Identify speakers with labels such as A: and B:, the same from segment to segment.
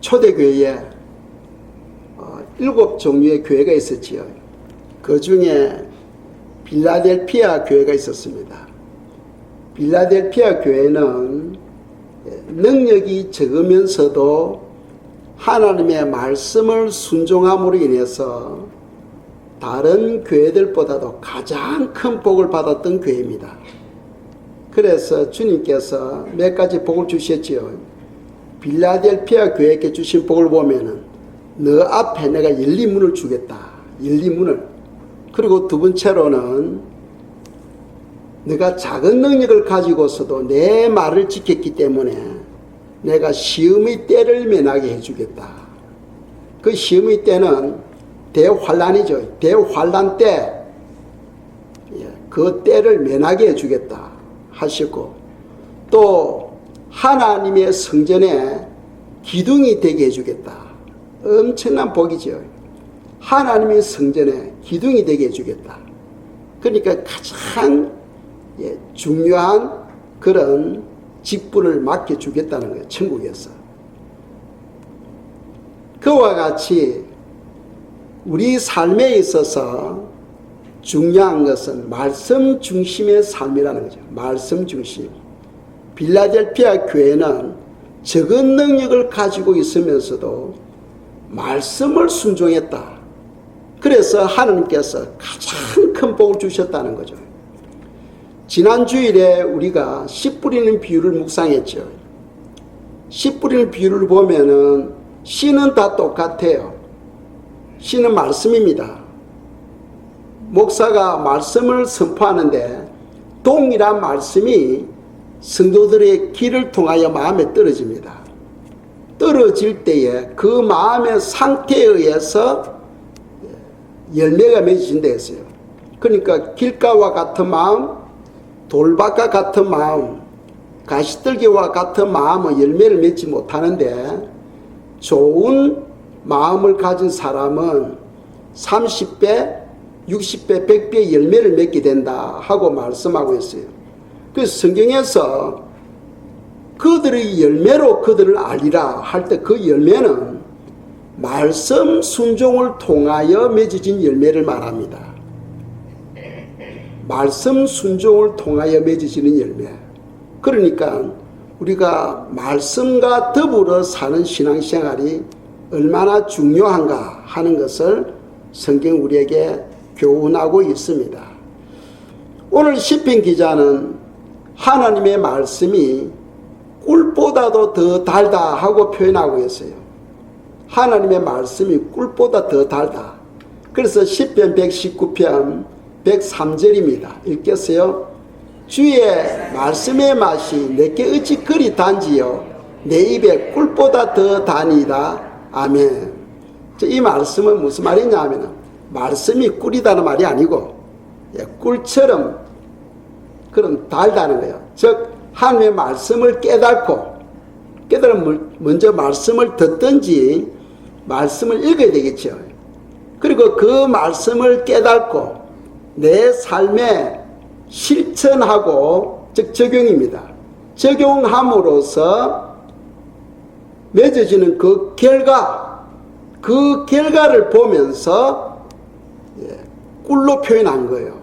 A: 초대교회에 7종류의 교회가 있었지요. 그 중에 빌라델피아 교회가 있었습니다. 빌라델피아 교회는 능력이 적으면서도 하나님의 말씀을 순종함으로 인해서 다른 교회들보다도 가장 큰 복을 받았던 교회입니다. 그래서 주님께서 몇 가지 복을 주셨지요. 빌라델피아 교회에게 주신 복을 보면은 너 앞에 내가 열린 문을 주겠다. 열린 문을. 그리고 두 번째로는 내가 작은 능력을 가지고서도 내 말을 지켰기 때문에 내가 시험의 때를 면하게 해주겠다. 그 시험의 때는 대환란이죠. 대환란 때 그 때를 면하게 해주겠다 하시고, 또 하나님의 성전에 기둥이 되게 해주겠다. 엄청난 복이죠. 하나님의 성전에 기둥이 되게 해주겠다. 그러니까 가장 중요한 그런 직분을 맡겨주겠다는 거예요. 천국에서. 그와 같이 우리 삶에 있어서 중요한 것은 말씀 중심의 삶이라는 거죠. 말씀 중심. 빌라델피아 교회는 적은 능력을 가지고 있으면서도 말씀을 순종했다. 그래서 하나님께서 가장 큰 복을 주셨다는 거죠. 지난 주일에 우리가 씨 뿌리는 비유를 묵상했죠. 씨 뿌리는 비유를 보면은 씨는 다 똑같아요. 씨는 말씀입니다. 목사가 말씀을 선포하는데 동일한 말씀이 성도들의 귀를 통하여 마음에 떨어집니다. 떨어질 때에 그 마음의 상태에 의해서 열매가 맺어진다 했어요. 그러니까 길가와 같은 마음, 돌밭과 같은 마음, 가시떨기와 같은 마음은 열매를 맺지 못하는데, 좋은 마음을 가진 사람은 30배, 60배, 100배의 열매를 맺게 된다 하고 말씀하고 있어요. 그래서 성경에서 그들의 열매로 그들을 알리라 할 때 그 열매는 말씀 순종을 통하여 맺어진 열매를 말합니다. 말씀 순종을 통하여 맺어지는 열매. 그러니까 우리가 말씀과 더불어 사는 신앙생활이 얼마나 중요한가 하는 것을 성경 우리에게 교훈하고 있습니다. 오늘 시편 기자는 하나님의 말씀이 꿀보다도 더 달다 하고 표현하고 있어요. 하나님의 말씀이 꿀보다 더 달다. 그래서 시편 119편 103절입니다. 읽겠어요? 주의 말씀의 맛이 내게 어찌 그리 단지요 내 입에 꿀보다 더 다니다. 아멘. 이 말씀은 무슨 말이냐 하면 말씀이 꿀이다는 말이 아니고 꿀처럼 그럼 달다는 거예요. 즉 하나님의 말씀을 깨달으면 먼저 말씀을 듣든지 말씀을 읽어야 되겠죠. 그리고 그 말씀을 깨닫고 내 삶에 실천하고, 즉 적용입니다. 적용함으로써 맺어지는 그 결과를 보면서 꿀로 표현한 거예요.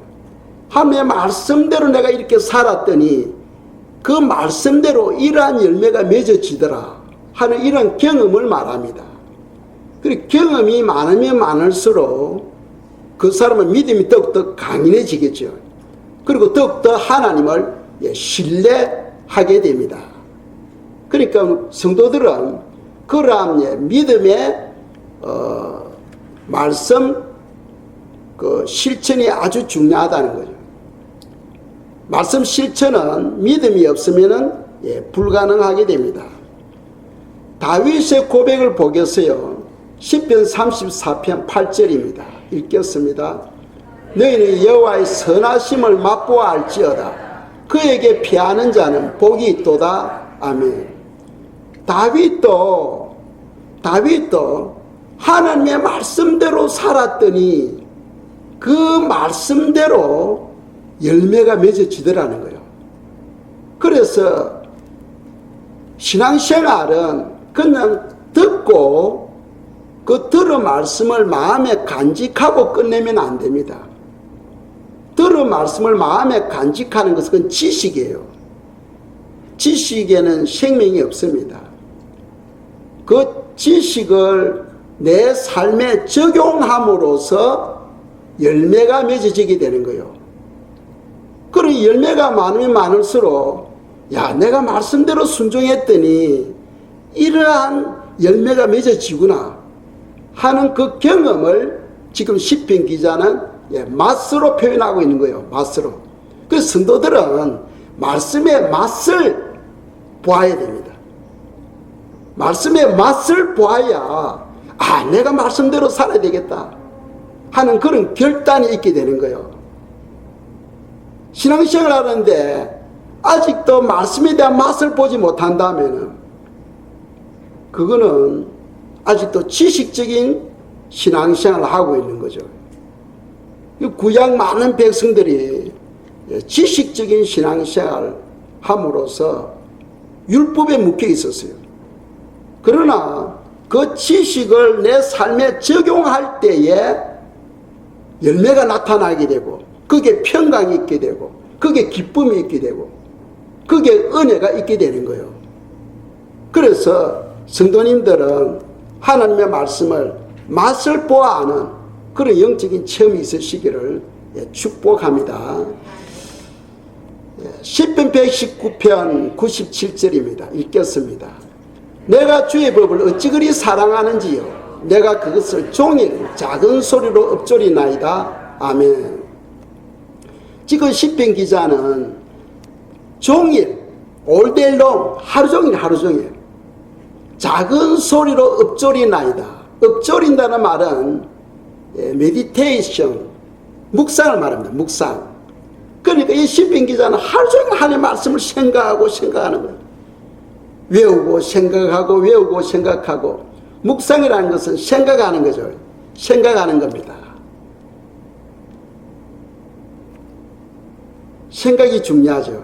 A: 하나님의 말씀대로 내가 이렇게 살았더니 그 말씀대로 이러한 열매가 맺어지더라 하는 이런 경험을 말합니다. 그리고 경험이 많으면 많을수록 그 사람은 믿음이 더욱더 강인해지겠죠. 그리고 더욱더 하나님을 신뢰하게 됩니다. 그러니까 성도들은 그러한 믿음의 말씀 실천이 아주 중요하다는 거죠. 말씀 실천은 믿음이 없으면 불가능하게 됩니다. 다윗의 고백을 보겠어요. 시편 34편 8절입니다. 읽겠습니다. 너희는 여호와의 선하심을 맛보아 알지어다. 그에게 피하는 자는 복이 있도다. 아멘. 다윗도 하나님의 말씀대로 살았더니 그 말씀대로 열매가 맺어지더라는 거예요. 그래서 신앙생활은 그냥 듣고 그 들은 말씀을 마음에 간직하고 끝내면 안 됩니다. 들은 말씀을 마음에 간직하는 것은 지식이에요. 지식에는 생명이 없습니다. 그 지식을 내 삶에 적용함으로써 열매가 맺어지게 되는 거예요. 그리고 열매가 많으면 많을수록 내가 말씀대로 순종했더니 이러한 열매가 맺어지구나 하는 그 경험을 지금 시편 기자는 맛으로 표현하고 있는 거예요. 맛으로. 그래서 성도들은 말씀의 맛을 보아야 됩니다. 말씀의 맛을 보아야 내가 말씀대로 살아야 되겠다 하는 그런 결단이 있게 되는 거예요. 신앙생활 하는데 아직도 말씀에 대한 맛을 보지 못한다면 그거는 아직도 지식적인 신앙생활을 하고 있는 거죠. 구약 많은 백성들이 지식적인 신앙생활을 함으로써 율법에 묶여 있었어요. 그러나 그 지식을 내 삶에 적용할 때에 열매가 나타나게 되고 그게 평강이 있게 되고 그게 기쁨이 있게 되고 그게 은혜가 있게 되는 거예요. 그래서 성도님들은 하나님의 말씀을 맛을 보아 아는 그런 영적인 체험이 있으시기를 축복합니다. 시편 119편 97절입니다. 읽겠습니다. 내가 주의 법을 어찌 그리 사랑하는지요. 내가 그것을 종일 작은 소리로 읊조리나이다. 아멘. 지금 시편 기자는 종일 all day long 하루 종일 작은 소리로 읊조리나이다. 읊조린다는 말은 메디테이션 묵상을 말합니다. 묵상. 그러니까 이 시편 기자는 하루 종일 하나님의 말씀을 생각하는 거예요. 외우고 생각하고 묵상이라는 것은 생각하는 거죠. 생각하는 겁니다. 생각이 중요하죠.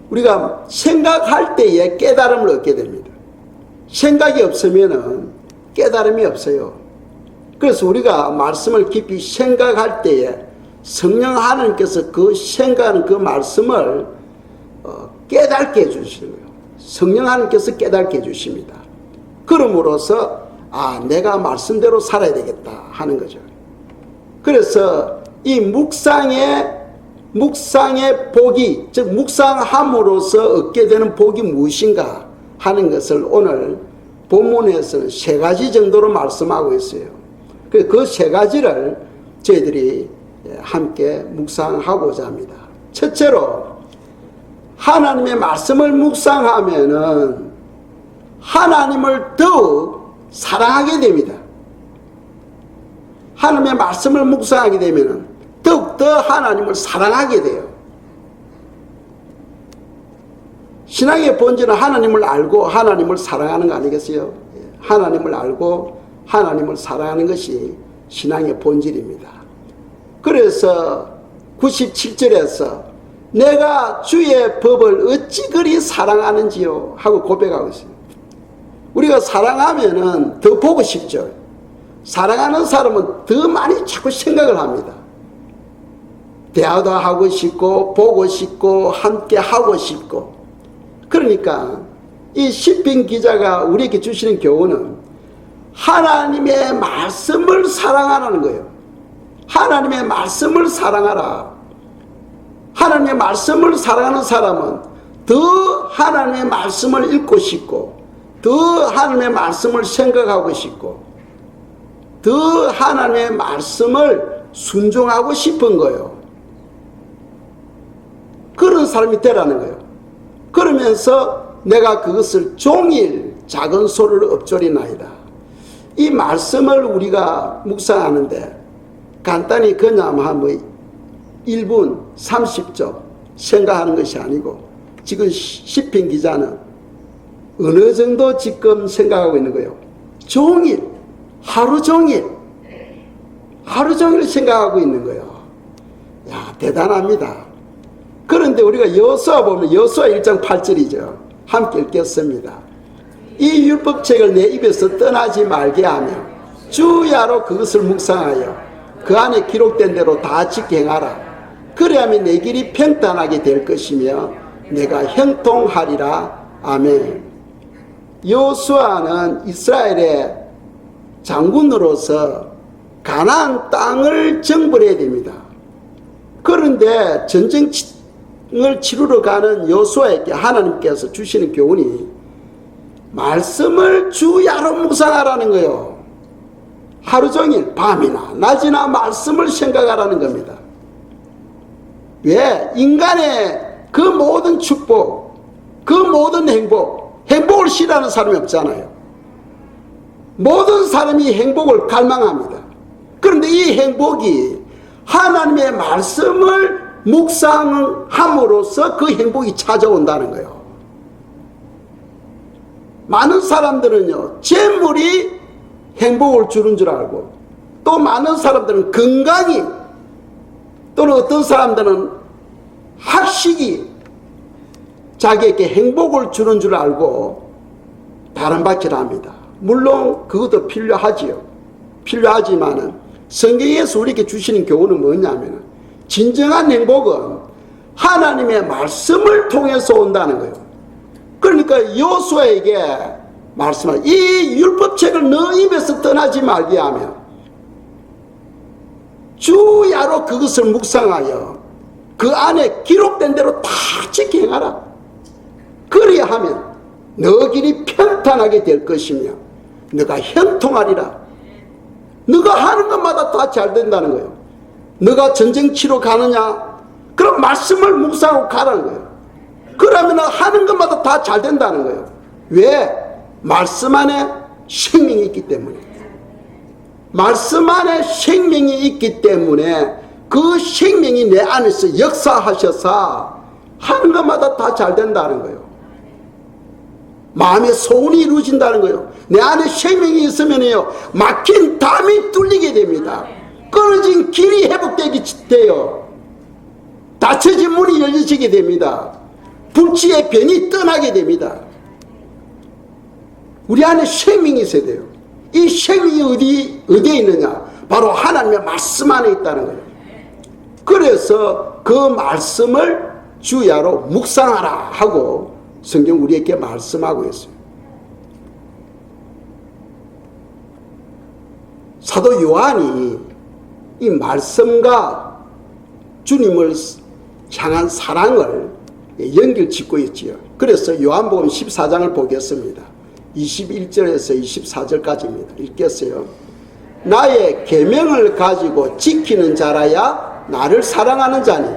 A: 우리가 생각할 때에 깨달음을 얻게 됩니다. 생각이 없으면 깨달음이 없어요. 그래서 우리가 말씀을 깊이 생각할 때에 성령 하나님께서 그 생각하는 그 말씀을 깨닫게 해주시는 거예요. 성령 하나님께서 깨닫게 해주십니다. 그럼으로써 내가 말씀대로 살아야 되겠다 하는 거죠. 그래서 이 묵상의 복이, 즉 묵상함으로써 얻게 되는 복이 무엇인가 하는 것을 오늘 본문에서는 3가지 정도로 말씀하고 있어요. 그 3가지를 저희들이 함께 묵상하고자 합니다. 첫째로 하나님의 말씀을 묵상하면은 하나님을 더욱 사랑하게 됩니다. 하나님의 말씀을 묵상하게 되면은 더욱더 하나님을 사랑하게 돼요. 신앙의 본질은 하나님을 알고 하나님을 사랑하는 거 아니겠어요? 하나님을 알고 하나님을 사랑하는 것이 신앙의 본질입니다. 그래서 97절에서 내가 주의 법을 어찌 그리 사랑하는지요 하고 고백하고 있어요. 우리가 사랑하면은 더 보고 싶죠. 사랑하는 사람은 더 많이 자꾸 생각을 합니다. 대화도 하고 싶고 보고 싶고 함께 하고 싶고. 그러니까 이 시편 기자가 우리에게 주시는 교훈은 하나님의 말씀을 사랑하라는 거예요. 하나님의 말씀을 사랑하라. 하나님의 말씀을 사랑하는 사람은 더 하나님의 말씀을 읽고 싶고 더 하나님의 말씀을 생각하고 싶고 더 하나님의 말씀을 순종하고 싶은 거예요. 그런 사람이 되라는 거예요. 그러면서 내가 그것을 종일 작은 소리로 읊조리나이다. 이 말씀을 우리가 묵상하는데 간단히 그냥 한 1분 30초 생각하는 것이 아니고 지금 시편 기자는 어느 정도 지금 생각하고 있는 거예요. 종일 하루 종일 생각하고 있는 거예요. 대단합니다. 그런데 우리가 여호수아 보면 여호수아 1장 8절이죠. 함께 읽겠습니다. 이 율법책을 내 입에서 떠나지 말게 하며 주야로 그것을 묵상하여 그 안에 기록된 대로 다 지켜 행하라. 그래야만 내 길이 평탄하게 될 것이며 내가 형통하리라. 아멘. 여호수아는 이스라엘의 장군으로서 가나안 땅을 정벌해야 됩니다. 그런데 전쟁을 치르러 가는 여호수아에게 하나님께서 주시는 교훈이 말씀을 주야로 묵상하라는 거예요. 하루 종일 밤이나 낮이나 말씀을 생각하라는 겁니다. 왜? 인간의 그 모든 축복, 그 모든 행복을 싫어하는 사람이 없잖아요. 모든 사람이 행복을 갈망합니다. 그런데 이 행복이 하나님의 말씀을 묵상함으로써 그 행복이 찾아온다는 거예요. 많은 사람들은요, 재물이 행복을 주는 줄 알고, 또 많은 사람들은 건강이, 또는 어떤 사람들은 학식이 자기에게 행복을 주는 줄 알고 다른 바퀴를 합니다. 물론 그것도 필요하지요. 필요하지만은 성경에서 우리에게 주시는 교훈은 뭐냐면 진정한 행복은 하나님의 말씀을 통해서 온다는 거예요. 그러니까 여호수아에게 말씀할 이 율법책을 너 입에서 떠나지 말게 하며 주야로 그것을 묵상하여 그 안에 기록된 대로 다 지켜 행하라. 그래야 하면 너 길이 평탄하게 될 것이며 너가 형통하리라. 너가 하는 것마다 다 잘 된다는 거예요. 너가 전쟁 치러 가느냐? 그럼 말씀을 묵상하고 가라는 거예요. 그러면 하는 것마다 다 잘 된다는 거예요. 왜? 말씀 안에 생명이 있기 때문에. 말씀 안에 생명이 있기 때문에 그 생명이 내 안에서 역사하셔서 하는 것마다 다 잘 된다는 거예요. 마음의 소원이 이루어진다는 거예요. 내 안에 생명이 있으면요, 막힌 담이 뚫리게 됩니다. 끊어진 길이 회복되게 돼요. 닫혀진 문이 열려지게 됩니다. 불치의 변이 떠나게 됩니다. 우리 안에 생명이 있어야 돼요. 이 생명이 어디에 있느냐? 바로 하나님의 말씀 안에 있다는 거예요. 그래서 그 말씀을 주야로 묵상하라 하고 성경 우리에게 말씀하고 있어요. 사도 요한이 이 말씀과 주님을 향한 사랑을 연결짓고 있지요. 그래서 요한복음 14장을 보겠습니다. 21절에서 24절까지입니다. 읽겠어요. 나의 계명을 가지고 지키는 자라야 나를 사랑하는 자니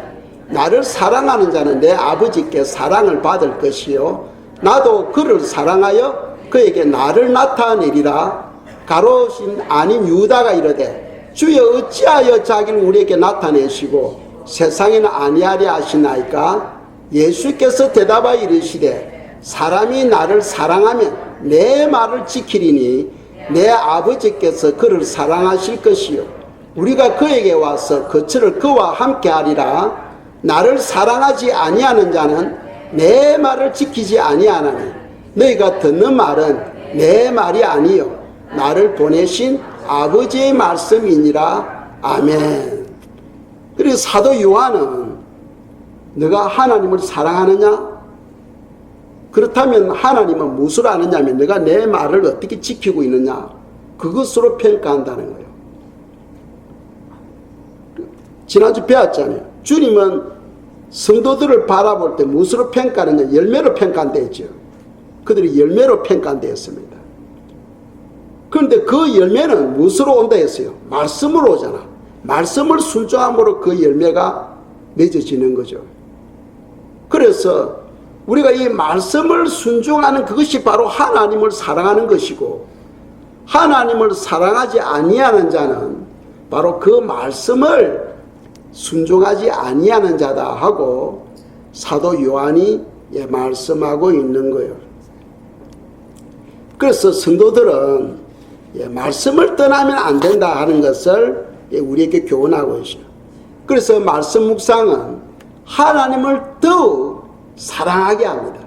A: 나를 사랑하는 자는 내 아버지께 사랑을 받을 것이요 나도 그를 사랑하여 그에게 나를 나타내리라. 가롯인 아닌 유다가 이르되 주여 어찌하여 자기를 우리에게 나타내시고 세상에는 아니하리 하시나이까? 예수께서 대답하여 이르시되 사람이 나를 사랑하면 내 말을 지키리니 내 아버지께서 그를 사랑하실 것이요 우리가 그에게 와서 거처를 그와 함께 하리라. 나를 사랑하지 아니하는 자는 내 말을 지키지 아니하나니 너희가 듣는 말은 내 말이 아니요 나를 보내신 아버지의 말씀이니라. 아멘. 그리고 사도 요한은 너가 하나님을 사랑하느냐? 그렇다면 하나님은 무엇을 아느냐면 너가 내 말을 어떻게 지키고 있느냐? 그것으로 평가한다는 거예요. 지난주 배웠잖아요. 주님은 성도들을 바라볼 때 무엇으로 평가하느냐? 열매로 평가한다 했죠. 그들이 열매로 평가한다 했습니다. 그런데 그 열매는 무엇으로 온다 했어요? 말씀으로 오잖아. 말씀을 순종함으로 그 열매가 맺어지는 거죠. 그래서 우리가 이 말씀을 순종하는 그것이 바로 하나님을 사랑하는 것이고 하나님을 사랑하지 아니하는 자는 바로 그 말씀을 순종하지 아니하는 자다 하고 사도 요한이 말씀하고 있는 거예요. 그래서 성도들은 말씀을 떠나면 안 된다 하는 것을 우리에게 교훈하고 있어요. 그래서 말씀 묵상은 하나님을 더욱 사랑하게 합니다.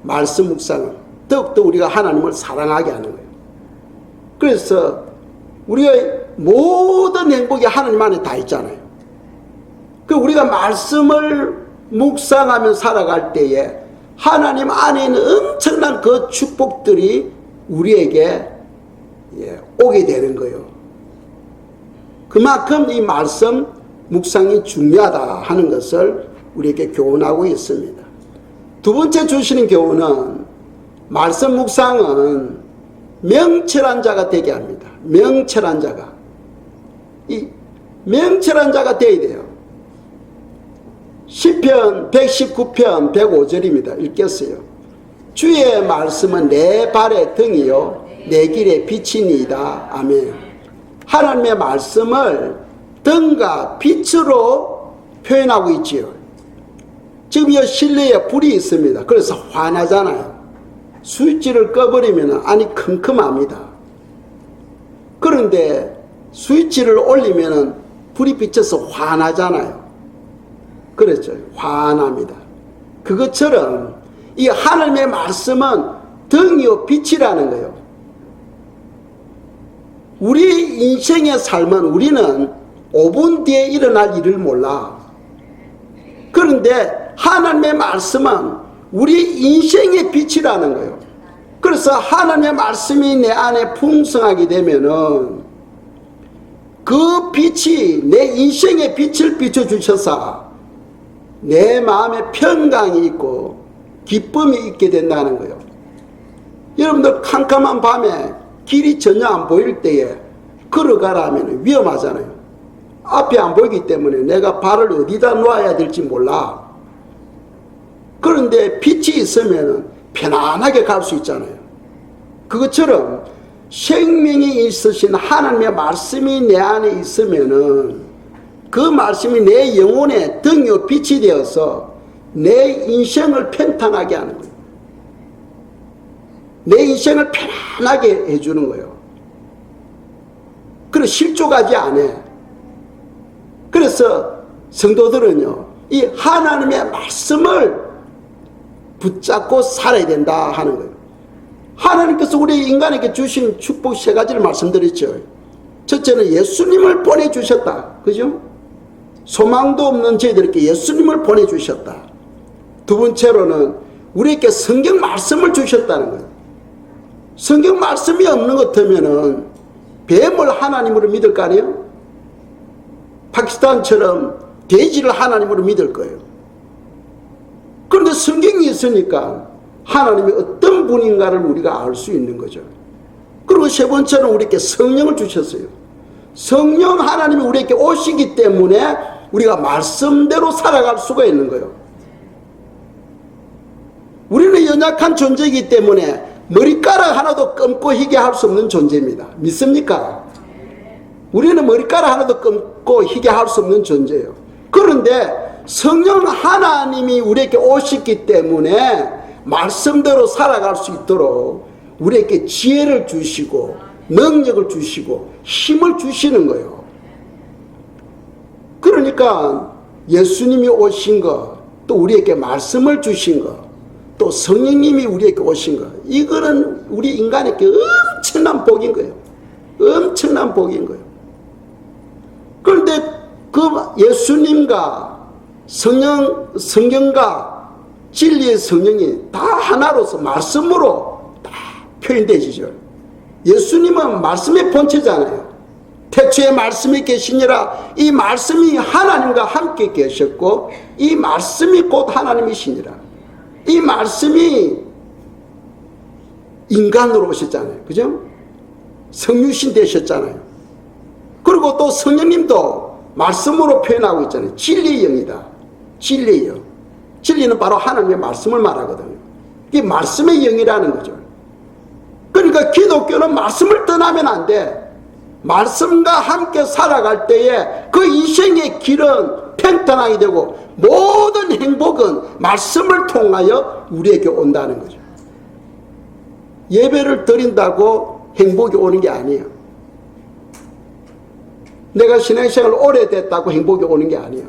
A: 말씀 묵상은 더욱더 우리가 하나님을 사랑하게 하는 거예요. 그래서 우리의 모든 행복이 하나님 안에 다 있잖아요. 그 우리가 말씀을 묵상하며 살아갈 때에 하나님 안에 있는 엄청난 그 축복들이 우리에게 오게 되는 거예요. 그만큼 이 말씀 묵상이 중요하다 하는 것을 우리에게 교훈하고 있습니다. 두 번째 주시는 교훈은 말씀 묵상은 명철한 자가 되게 합니다. 명철한 자가. 이 명철한 자가 되어야 돼요. 시편 119편 105절입니다. 읽겠어요. 주의 말씀은 내 발의 등이요 내 길의 빛이니이다. 아멘. 하나님의 말씀을 등과 빛으로 표현하고 있지요. 지금 이 실내에 불이 있습니다. 그래서 환하잖아요. 스위치를 꺼버리면 안이 컴컴합니다. 그런데 스위치를 올리면 불이 비쳐서 환하잖아요. 그렇죠. 환합니다. 그것처럼 이 하나님의 말씀은 등이요 빛이라는 거예요. 우리 인생의 삶은 우리는 5분 뒤에 일어날 일을 몰라. 그런데 하나님의 말씀은 우리 인생의 빛이라는 거예요. 그래서 하나님의 말씀이 내 안에 풍성하게 되면은 그 빛이 내 인생의 빛을 비춰주셔서 내 마음에 평강이 있고 기쁨이 있게 된다는 거예요. 여러분들 캄캄한 밤에 길이 전혀 안 보일 때에 걸어가라면 위험하잖아요. 앞이 안 보이기 때문에 내가 발을 어디다 놓아야 될지 몰라. 그런데 빛이 있으면 편안하게 갈 수 있잖아요. 그것처럼 생명이 있으신 하나님의 말씀이 내 안에 있으면은 그 말씀이 내 영혼의 등이요 빛이 되어서 내 인생을 평탄하게 하는 거예요. 내 인생을 편안하게 해주는 거예요. 그래서 실족하지 않아. 그래서 성도들은요, 이 하나님의 말씀을 붙잡고 살아야 된다 하는 거예요. 하나님께서 우리 인간에게 주신 축복 세 가지를 말씀드렸죠. 첫째는 예수님을 보내주셨다. 그죠? 소망도 없는 저희들에게 예수님을 보내주셨다. 두 번째로는 우리에게 성경 말씀을 주셨다는 거예요. 성경 말씀이 없는 것 같으면은 뱀을 하나님으로 믿을 거 아니에요? 파키스탄처럼 돼지를 하나님으로 믿을 거예요. 그런데 성경이 있으니까 하나님이 어떤 분인가를 우리가 알 수 있는 거죠. 그리고 세 번째는 우리에게 성령을 주셨어요. 성령 하나님이 우리에게 오시기 때문에 우리가 말씀대로 살아갈 수가 있는 거예요. 우리는 연약한 존재이기 때문에 머리카락 하나도 검고 희게 할 수 없는 존재입니다. 믿습니까? 우리는 머리카락 하나도 검고 희게 할 수 없는 존재예요. 그런데 성령 하나님이 우리에게 오셨기 때문에 말씀대로 살아갈 수 있도록 우리에게 지혜를 주시고 능력을 주시고 힘을 주시는 거예요. 그러니까 예수님이 오신 거, 또 우리에게 말씀을 주신 거, 또 성령님이 우리에게 오신 거, 이거는 우리 인간에게 엄청난 복인 거예요. 엄청난 복인 거예요. 그런데 그 예수님과 성령과 진리의 성령이 다 하나로서 말씀으로 다 표현되지죠. 예수님은 말씀의 본체잖아요. 태초에 말씀이 계시니라. 이 말씀이 하나님과 함께 계셨고 이 말씀이 곧 하나님이시니라. 이 말씀이 인간으로 오셨잖아요. 그죠? 성유신 되셨잖아요. 그리고 또 성령님도 말씀으로 표현하고 있잖아요. 진리의 영이다. 진리의 영. 진리는 바로 하나님의 말씀을 말하거든요. 이게 말씀의 영이라는 거죠. 그러니까 기독교는 말씀을 떠나면 안 돼. 말씀과 함께 살아갈 때에 그 인생의 길은 평탄하게 되고 모든 행복은 말씀을 통하여 우리에게 온다는 거죠. 예배를 드린다고 행복이 오는 게 아니에요. 내가 신앙생활 오래됐다고 행복이 오는 게 아니에요.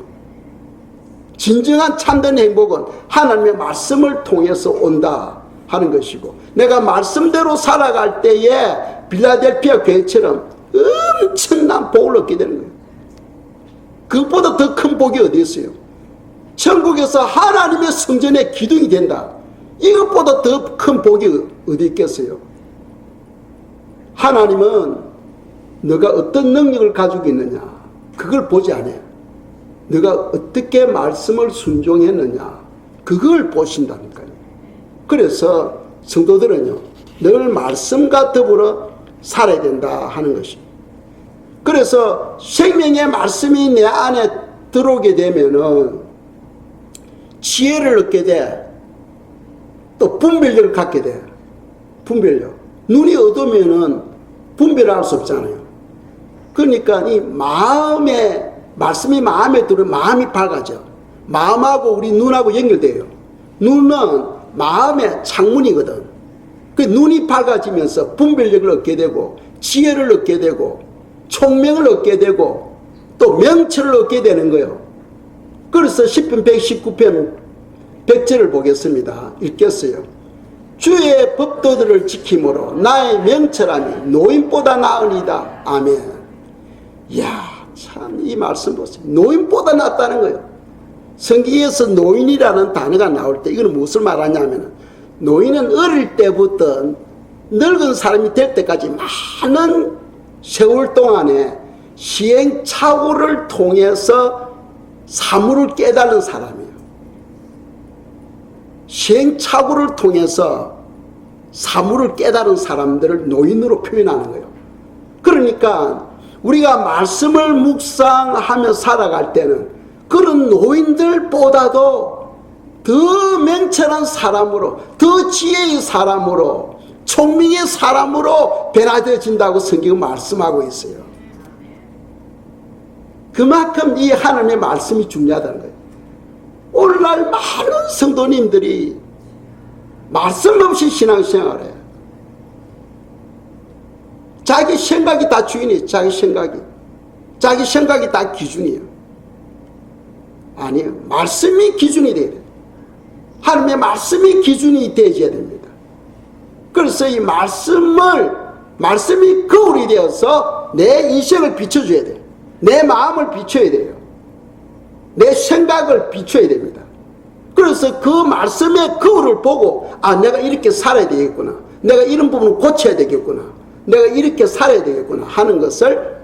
A: 진정한 참된 행복은 하나님의 말씀을 통해서 온다 하는 것이고, 내가 말씀대로 살아갈 때에 빌라델피아 교회처럼 엄청난 복을 얻게 되는 거예요. 그것보다 더 큰 복이 어디 있어요? 천국에서 하나님의 성전의 기둥이 된다. 이것보다 더 큰 복이 어디 있겠어요? 하나님은 너가 어떤 능력을 가지고 있느냐, 그걸 보지 않아요. 너가 어떻게 말씀을 순종했느냐, 그걸 보신다니까요. 그래서 성도들은요, 늘 말씀과 더불어 살아야 된다 하는 것입니다. 그래서 생명의 말씀이 내 안에 들어오게 되면은 지혜를 얻게 돼. 또 분별력을 갖게 돼. 분별력. 눈이 어두우면은 분별할 수 없잖아요. 그러니까 이 마음에, 말씀이 마음에 들으면 마음이 밝아져. 마음하고 우리 눈하고 연결돼요. 눈은 마음의 창문이거든. 그 눈이 밝아지면서 분별력을 얻게 되고, 지혜를 얻게 되고, 총명을 얻게 되고, 또 명철을 얻게 되는 거예요. 그래서 10편 119편 100절을 보겠습니다. 읽겠어요. 주의 법도들을 지킴으로 나의 명철함이 노인보다 나으니이다. 아멘. 이야, 참 이 말씀 보세요. 노인보다 낫다는 거예요. 성경에서 노인이라는 단어가 나올 때 이거는 무엇을 말하냐면, 노인은 어릴 때부터 늙은 사람이 될 때까지 많은 세월 동안에 시행착오를 통해서 사물을 깨달은 사람이에요. 시행착오를 통해서 사물을 깨달은 사람들을 노인으로 표현하는 거예요. 그러니까 우리가 말씀을 묵상하며 살아갈 때는 그런 노인들보다도 더 명철한 사람으로, 더 지혜의 사람으로, 총명의 사람으로 변화되어진다고 성경은 말씀하고 있어요. 그만큼 이 하나님의 말씀이 중요하다는 거예요. 오늘날 많은 성도님들이 말씀 없이 신앙생활을 해요. 자기 생각이 다 주인이에요. 자기 생각이 다 기준이에요. 아니에요. 말씀이 기준이 돼야 돼요. 하나님의 말씀이 기준이 되어야 됩니다. 그래서 이 말씀이 거울이 되어서 내 인생을 비춰줘야 돼요. 내 마음을 비춰야 돼요. 내 생각을 비춰야 됩니다. 그래서 그 말씀의 거울을 보고, 아, 내가 이렇게 살아야 되겠구나, 내가 이런 부분을 고쳐야 되겠구나, 내가 이렇게 살아야 되겠구나 하는 것을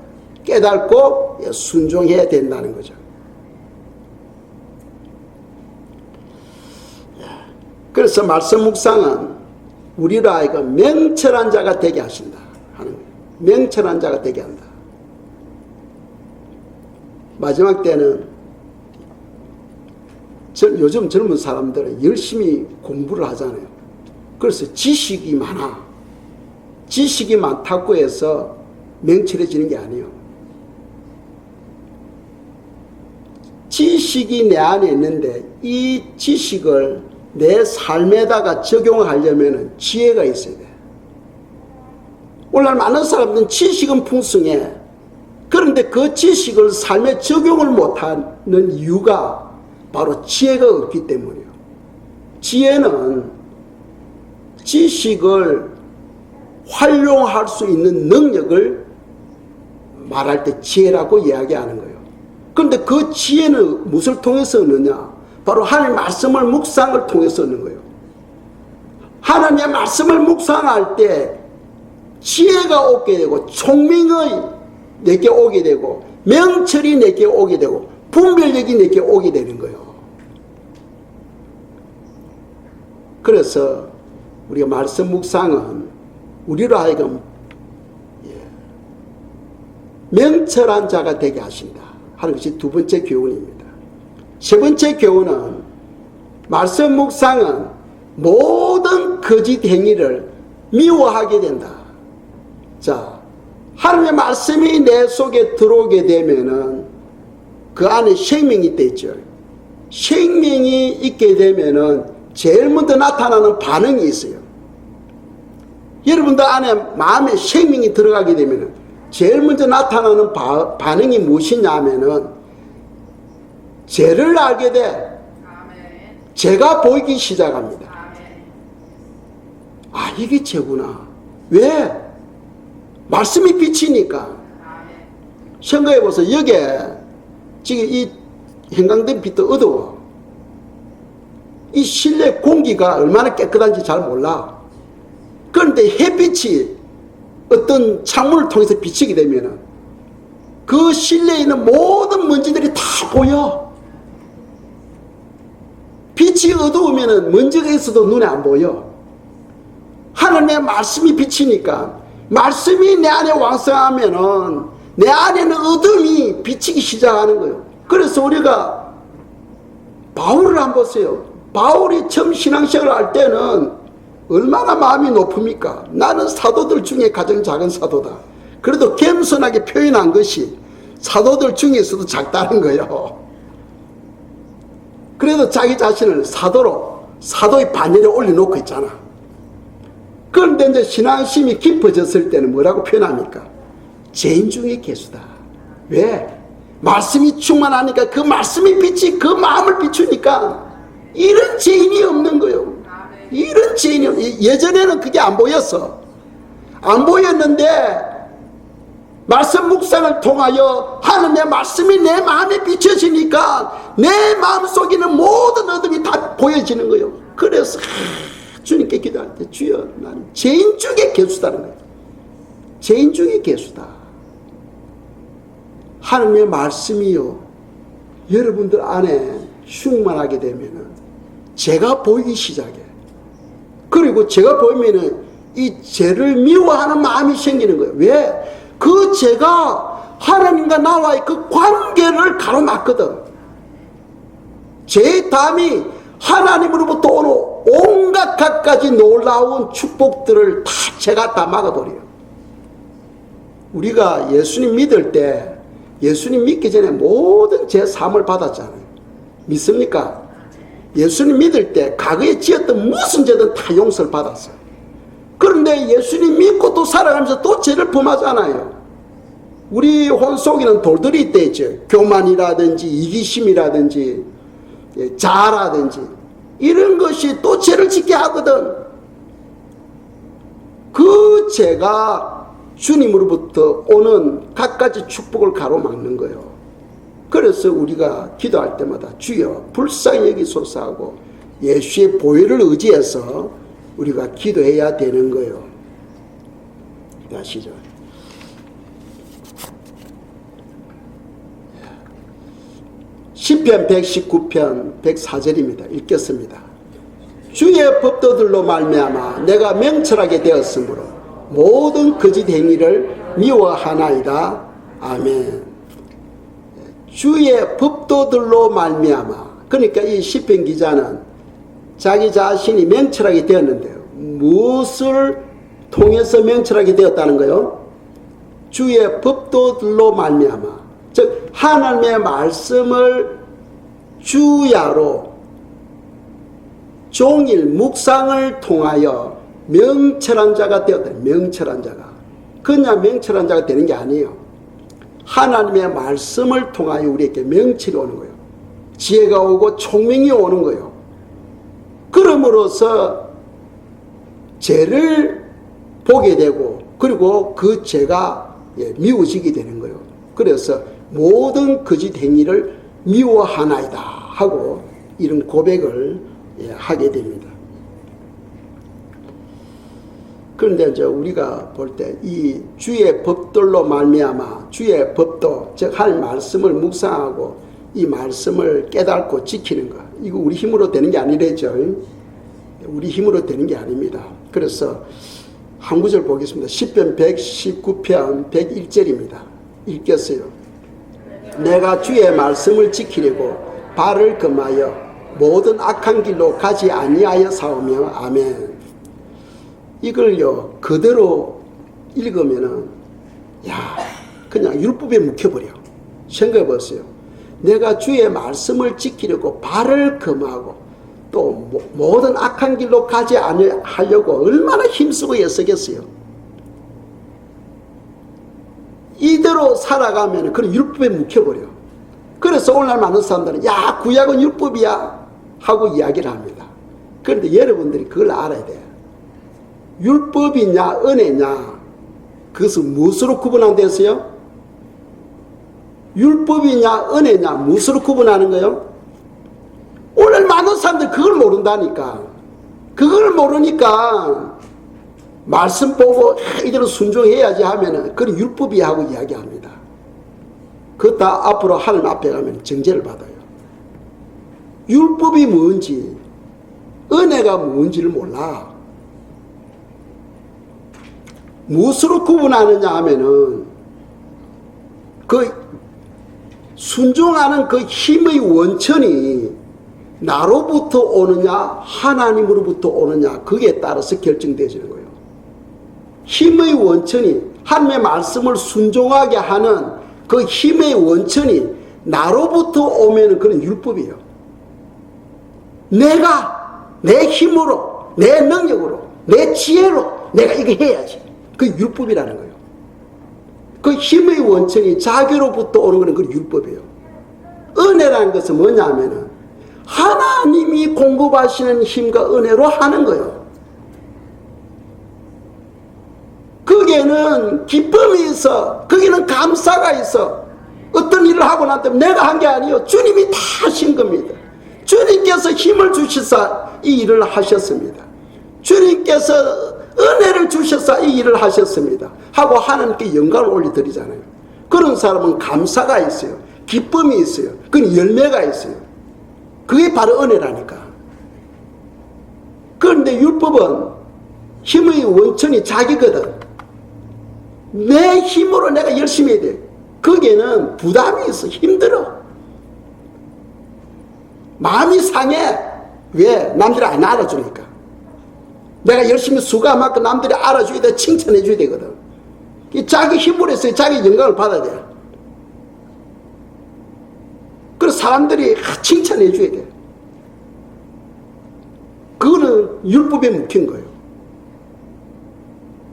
A: 깨닫고 순종해야 된다는 거죠. 그래서 말씀 묵상은 우리로 하여금 명철한 자가 되게 하신다 하는 거예요. 명철한 자가 되게 한다. 마지막 때는 요즘 젊은 사람들은 열심히 공부를 하잖아요. 그래서 지식이 많아. 지식이 많다고 해서 명철해지는 게 아니에요. 지식이 내 안에 있는데 이 지식을 내 삶에다가 적용하려면 지혜가 있어야 돼. 오늘날 많은 사람들은 지식은 풍성해. 그런데 그 지식을 삶에 적용을 못하는 이유가 바로 지혜가 없기 때문이에요. 지혜는 지식을 활용할 수 있는 능력을 말할 때 지혜라고 이야기하는 거예요. 그런데 그 지혜는 무엇을 통해서 얻느냐? 바로 하나님의 말씀을 묵상을 통해서 얻는 거예요. 하나님의 말씀을 묵상할 때 지혜가 오게 되고, 총명이 내게 오게 되고, 명철이 내게 오게 되고, 분별력이 내게 오게 되는 거예요. 그래서 우리가 말씀 묵상은 우리로 하여금 명철한 자가 되게 하신다 하는 것이 두 번째 교훈입니다. 세 번째 교훈은, 말씀 묵상은 모든 거짓 행위를 미워하게 된다. 자, 하나님의 말씀이 내 속에 들어오게 되면은 그 안에 생명이 있죠. 생명이 있게 되면은 제일 먼저 나타나는 반응이 있어요. 여러분들 안에 마음에 생명이 들어가게 되면은 제일 먼저 나타나는 반응이 무엇이냐 하면은 죄를 알게 돼. 죄가 보이기 시작합니다. 아, 이게 죄구나. 왜? 말씀이 빛이니까. 생각해보세요. 여기에 지금 이 형광등 빛도 어두워. 이 실내 공기가 얼마나 깨끗한지 잘 몰라. 그런데 햇빛이 어떤 창문을 통해서 비치게 되면 그 실내에 있는 모든 먼지들이 다 보여. 빛이 어두우면 먼지가 있어도 눈에 안 보여. 하나님의 말씀이 비치니까, 말씀이 내 안에 왕성하면은 내 안에는 어둠이 비치기 시작하는 거예요. 그래서 우리가 바울을 한번 보세요. 바울이 처음 신앙생활을 할 때는 얼마나 마음이 높습니까? 나는 사도들 중에 가장 작은 사도다. 그래도 겸손하게 표현한 것이 사도들 중에서도 작다는 거예요. 그래도 자기 자신을 사도의 반열에 올려놓고 있잖아. 그런데 이제 신앙심이 깊어졌을 때는 뭐라고 표현합니까? 죄인 중에 괴수다. 왜? 말씀이 충만하니까, 그 말씀이 빛이 그 마음을 비추니까 이런 죄인이 없는 거예요. 이런 죄인이, 예전에는 그게 안 보였어. 안 보였는데 말씀 묵상을 통하여 하나님의 말씀이 내 마음에 비춰지니까 내 마음속에는 모든 어둠이 다 보여지는 거예요. 그래서 주님께 기도할 때, 주여, 나는 죄인 중에 괴수다는 거예요. 죄인 중에 괴수다. 하나님의 말씀이요, 여러분들 안에 충만하게 되면은 죄가 보이기 시작해. 그리고 죄가 보이면은 이 죄를 미워하는 마음이 생기는 거예요. 왜? 그 죄가 하나님과 나와의 그 관계를 가로막거든. 죄의 담이 하나님으로부터 오는 온갖 갖가지 놀라운 축복들을 다 죄가 다 막아버려요. 우리가 예수님 믿을 때, 예수님 믿기 전에 모든 죄 사함을 받았잖아요. 믿습니까? 예수님 믿을 때 과거에 지었던 무슨 죄든 다 용서를 받았어요. 그런데 예수님 믿고 또 살아가면서 또 죄를 범하잖아요. 우리 혼 속에는 돌들이 있대죠. 교만이라든지 이기심이라든지 자아라든지 이런 것이 또 죄를 짓게 하거든. 그 죄가 주님으로부터 오는 갖가지 축복을 가로막는 거예요. 그래서 우리가 기도할 때마다 주여 불쌍히 여기소서 하고 예수의 보혈을 의지해서 우리가 기도해야 되는 거예요. 아시죠? 시편 119편 104절입니다. 읽겠습니다. 주의 법도들로 말미암아 내가 명철하게 되었으므로 모든 거짓 행위를 미워하나이다. 아멘. 주의 법도들로 말미암아, 그러니까 이 시편 기자는 자기 자신이 명철하게 되었는데요. 무엇을 통해서 명철하게 되었다는 거예요? 주의 법도들로 말미암아, 즉 하나님의 말씀을 주야로 종일 묵상을 통하여 명철한 자가 되었다. 명철한 자가. 그냥 명철한 자가 되는 게 아니에요. 하나님의 말씀을 통하여 우리에게 명철이 오는 거예요. 지혜가 오고 총명이 오는 거예요. 그럼으로써 죄를 보게 되고, 그리고 그 죄가 미워지게 되는 거예요. 그래서 모든 거짓 행위를 미워하나이다 하고 이런 고백을 하게 됩니다. 그런데 이제 우리가 볼 때 이 주의 법들로 말미암아, 주의 법도, 즉 하나님 말씀을 묵상하고 이 말씀을 깨닫고 지키는 것, 이거 우리 힘으로 되는 게 아니래죠. 우리 힘으로 되는 게 아닙니다. 그래서 한 구절 보겠습니다. 시편 119편 101절입니다. 읽겠어요. 내가 주의 말씀을 지키려고 발을 금하여 모든 악한 길로 가지 아니하여 사오며. 아멘. 이걸요 그대로 읽으면은 그냥 율법에 묵혀버려. 생각해 보세요. 내가 주의 말씀을 지키려고 발을 금하고 또 모든 악한 길로 가지 않으려고 얼마나 힘쓰고 애쓰겠어요. 이대로 살아가면 그런 율법에 묵혀버려. 그래서 오늘날 많은 사람들은 야 구약은 율법이야 하고 이야기를 합니다. 그런데 여러분들이 그걸 알아야 돼요. 율법이냐 은혜냐 그것은 무엇으로 구분한댔어요? 율법이냐 은혜냐 무엇으로 구분하는 거예요? 오늘 많은 사람들 그걸 모른다니까. 그걸 모르니까 말씀 보고 이대로 순종해야지 하면은 그건 율법이 하고 이야기합니다. 그거 다 앞으로 하나님 앞에 가면 정죄를 받아요. 율법이 뭔지 은혜가 뭔지를 몰라. 무엇으로 구분하느냐 하면은 그 순종하는 그 힘의 원천이 나로부터 오느냐 하나님으로부터 오느냐 그게 따라서 결정되어지는 거예요. 힘의 원천이 하나님의 말씀을 순종하게 하는 그 힘의 원천이 나로부터 오면 그런 율법이에요. 내가 내 힘으로 내 능력으로 내 지혜로 내가 이거 해야지. 그게 율법이라는 거예요. 그 힘의 원천이 자기로부터 오는 것은 그 율법이에요. 은혜라는 것은 뭐냐 하면은 하나님이 공급하시는 힘과 은혜로 하는 거예요. 거기에는 기쁨이 있어. 거기는 감사가 있어. 어떤 일을 하고 난 다음에 내가 한 게 아니에요. 주님이 다 하신 겁니다. 주님께서 힘을 주시사 이 일을 하셨습니다. 주님께서 은혜를 주셔서 이 일을 하셨습니다. 하고 하나님께 영광을 올려드리잖아요. 그런 사람은 감사가 있어요. 기쁨이 있어요. 그건 열매가 있어요. 그게 바로 은혜라니까. 그런데 율법은 힘의 원천이 자기거든. 내 힘으로 내가 열심히 해야 돼. 거기에는 부담이 있어. 힘들어. 마음이 상해. 왜? 남들이 안 알아주니까. 내가 열심히 수고하면 남들이 알아줘야 돼. 칭찬해 줘야 되거든. 자기 힘으로 해서 자기 영광을 받아야 돼. 그래서 사람들이 칭찬해 줘야 돼. 그거는 율법에 묵힌 거예요.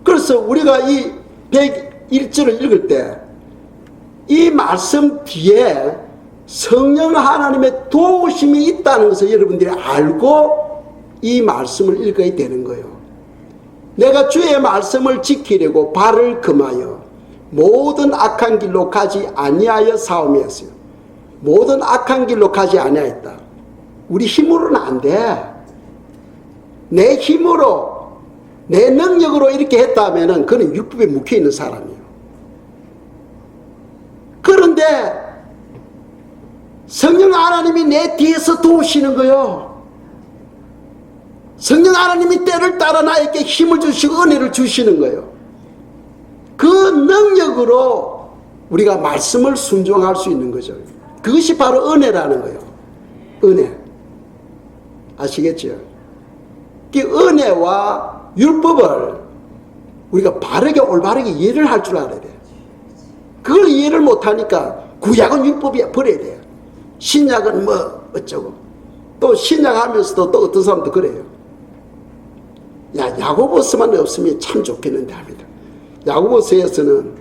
A: 그래서 우리가 이 101절을 읽을 때 이 말씀 뒤에 성령 하나님의 도우심이 있다는 것을 여러분들이 알고 이 말씀을 읽어야 되는 거예요. 내가 주의 말씀을 지키려고 발을 금하여 모든 악한 길로 가지 아니하여 싸움이었어요. 모든 악한 길로 가지 아니하였다. 우리 힘으로는 안 돼. 내 힘으로 내 능력으로 이렇게 했다면은 그는 율법에 묵혀 있는 사람이에요. 그런데 성령 하나님이 내 뒤에서 도우시는 거예요. 성령 하나님이 때를 따라 나에게 힘을 주시고 은혜를 주시는 거예요. 그 능력으로 우리가 말씀을 순종할 수 있는 거죠. 그것이 바로 은혜라는 거예요. 은혜. 아시겠죠? 그 은혜와 율법을 우리가 바르게 올바르게 이해를 할 줄 알아야 돼요. 그걸 이해를 못하니까 구약은 율법이 버려야 돼요. 신약은 뭐 어쩌고. 또 신약하면서도 또 어떤 사람도 그래요. 야, 야고보서만 없으면 참 좋겠는데 합니다. 야고보서에서는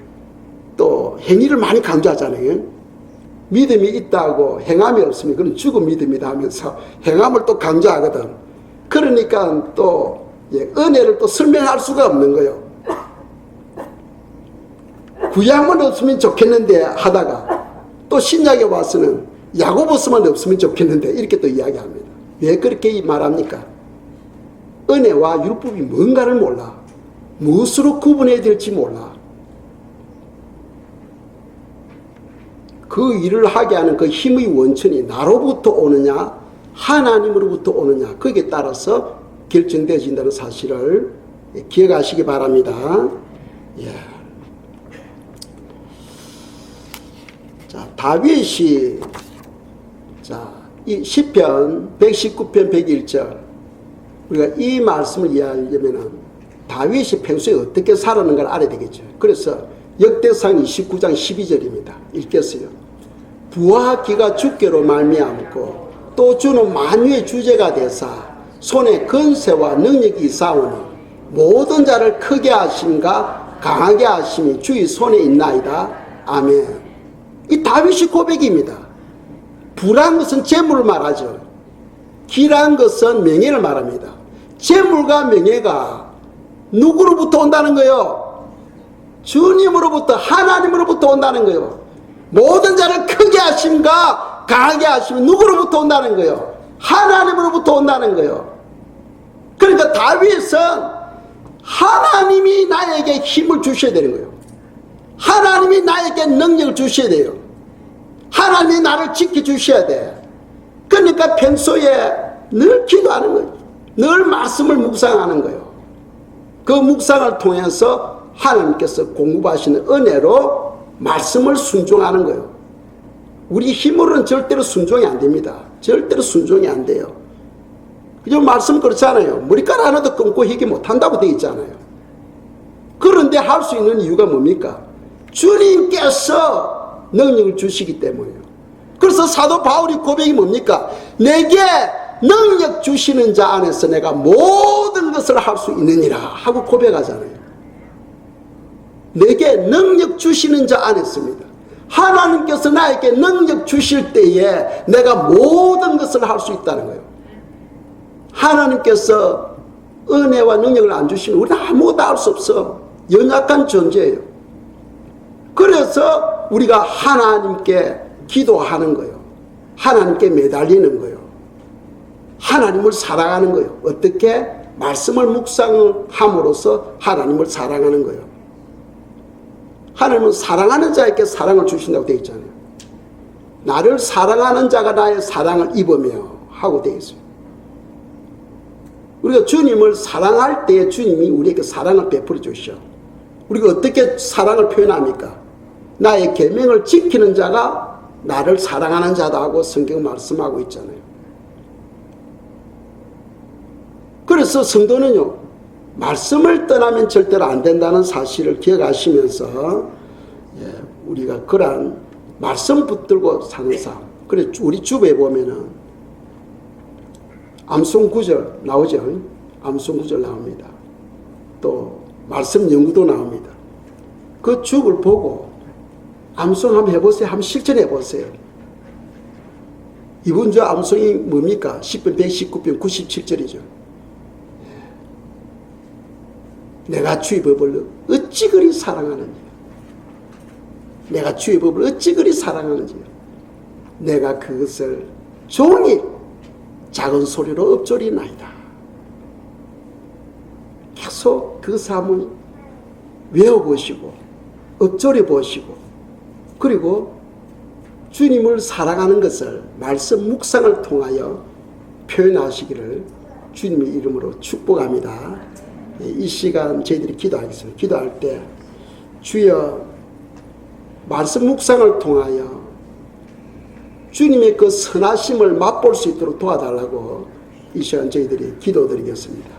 A: 또 행위를 많이 강조하잖아요. 믿음이 있다고 행함이 없으면 그건 죽은 믿음이다 하면서 행함을 또 강조하거든. 그러니까 또 은혜를 또 설명할 수가 없는 거예요. 구약만 없으면 좋겠는데 하다가 또 신약에 와서는 야고보서만 없으면 좋겠는데 이렇게 또 이야기합니다. 왜 그렇게 말합니까? 은혜와 율법이 뭔가를 몰라. 무엇으로 구분해야 될지 몰라. 그 일을 하게 하는 그 힘의 원천이 나로부터 오느냐 하나님으로부터 오느냐 거기에 따라서 결정되어진다는 사실을 기억하시기 바랍니다. 예. 자, 다윗이 이 시편 119편 101절 우리가 이 말씀을 이해하려면 다윗이 평소에 어떻게 살았는가를 알아야 되겠죠. 그래서 역대상 29장 12절입니다. 읽겠어요. 부와 기가 주께로 말미암고 또 주는 만유의 주제가 되사 손에 건세와 능력이 있사오니 모든 자를 크게 하심과 강하게 하심이 주의 손에 있나이다. 아멘. 이 다윗의 고백입니다. 부란 것은 재물을 말하죠. 기란 것은 명예를 말합니다. 재물과 명예가 누구로부터 온다는 거예요? 주님으로부터, 하나님으로부터 온다는 거예요. 모든 자를 크게 하심과 강하게 하심은 누구로부터 온다는 거예요? 하나님으로부터 온다는 거예요. 그러니까 다윗은 하나님이 나에게 힘을 주셔야 되는 거예요. 하나님이 나에게 능력을 주셔야 돼요. 하나님이 나를 지켜주셔야 돼. 그러니까 평소에 늘 기도하는 거예요. 늘 말씀을 묵상하는 거예요. 그 묵상을 통해서 하나님께서 공급하시는 은혜로 말씀을 순종하는 거예요. 우리 힘으로는 절대로 순종이 안 됩니다. 절대로 순종이 안 돼요. 그죠? 말씀 그렇잖아요. 머리카락 하나도 끊고 희귀 못한다고 되어 있잖아요. 그런데 할 수 있는 이유가 뭡니까? 주님께서 능력을 주시기 때문이에요. 그래서 사도 바울이 고백이 뭡니까? 내게 능력 주시는 자 안에서 내가 모든 것을 할 수 있느니라 하고 고백하잖아요. 내게 능력 주시는 자 안에서입니다. 하나님께서 나에게 능력 주실 때에 내가 모든 것을 할 수 있다는 거예요. 하나님께서 은혜와 능력을 안 주시면 우리는 아무것도 할 수 없어. 연약한 존재예요. 그래서 우리가 하나님께 기도하는 거예요. 하나님께 매달리는 거예요. 하나님을 사랑하는 거예요. 어떻게? 말씀을 묵상함으로써 하나님을 사랑하는 거예요. 하나님은 사랑하는 자에게 사랑을 주신다고 되어 있잖아요. 나를 사랑하는 자가 나의 사랑을 입으며 하고 되어 있어요. 우리가 주님을 사랑할 때 주님이 우리에게 사랑을 베풀어 주시죠. 우리가 어떻게 사랑을 표현합니까? 나의 계명을 지키는 자가 나를 사랑하는 자다 하고 성경 말씀하고 있잖아요. 그래서 성도는요, 말씀을 떠나면 절대로 안 된다는 사실을 기억하시면서 우리가 그러한 말씀 붙들고 사는 삶. 그래서 우리 주부에 보면은 암송 구절 나오죠. 암송 구절 나옵니다. 또 말씀 연구도 나옵니다. 그 주부를 보고 암송 한번 해보세요. 한번 실천해 보세요. 이번 주 암송이 뭡니까? 10편 119편 97절이죠. 내가 주의 법을 어찌 그리 사랑하는지, 내가 주의 법을 어찌 그리 사랑하는지, 내가 그것을 종일 작은 소리로 읊조리나이다. 계속 그 삶을 외워보시고 읊조려 보시고, 그리고 주님을 사랑하는 것을 말씀 묵상을 통하여 표현하시기를 주님의 이름으로 축복합니다. 이 시간 저희들이 기도하겠습니다. 기도할 때 주여, 말씀 묵상을 통하여 주님의 그 선하심을 맛볼 수 있도록 도와달라고 이 시간 저희들이 기도드리겠습니다.